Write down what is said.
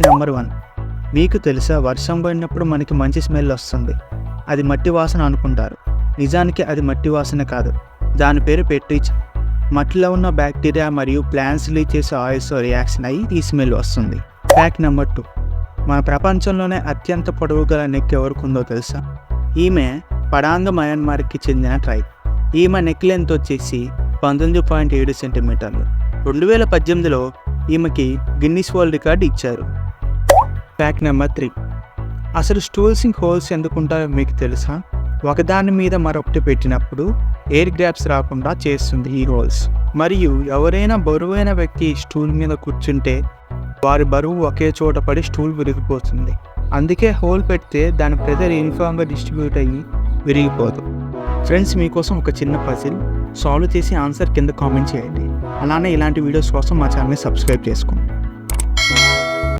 Fact number 1. మీకు తెలుసా, వర్షం పడినప్పుడు మనకి మంచి స్మెల్ వస్తుంది. అది మట్టి వాసన అనుకుంటారు. నిజానికి అది మట్టి వాసన కాదు. దాని పేరు పెట్రిచ్. మట్టిలో ఉన్న బ్యాక్టీరియా మరియు ప్లాంట్స్ రిలీజ్ చేసే ఆయిల్స్తో రియాక్షన్ అయ్యి ఈ స్మెల్ వస్తుంది. Fact number 2. మన ప్రపంచంలోనే అత్యంత పొడవు గల నెక్ ఎవరికి ఉందో తెలుసా? ఈమె పడాంగ్ మయన్మార్కి చెందిన ట్రైబ్. ఈమె నెక్ లెంత్ వచ్చేసి 19.7 సెంటీమీటర్లు. 2018లో ఈమెకి గిన్నిస్ వరల్డ్ రికార్డ్ ఇచ్చారు. Fact number 3. అసలు స్టూల్స్కి హోల్స్ ఎందుకుంటాయో మీకు తెలుసా? ఒకదాని మీద మరొకటి పెట్టినప్పుడు ఎయిర్ గ్యాప్స్ రాకుండా చేస్తుంది ఈ హోల్స్. మరియు ఎవరైనా బరువైన వ్యక్తి స్టూల్ మీద కూర్చుంటే వారి బరువు ఒకే చోట పడి స్టూల్ విరిగిపోతుంది. అందుకే హోల్ పెడితే దాని ప్రెజర్ యూనిఫామ్గా డిస్ట్రిబ్యూట్ అయ్యి విరిగిపోదు. ఫ్రెండ్స్, మీకోసం ఒక చిన్న పజిల్ సాల్వ్ చేసి ఆన్సర్ కింద కామెంట్ చేయండి. అలానే ఇలాంటి వీడియోస్ కోసం మా ఛానల్ని సబ్స్క్రైబ్ చేసుకోండి.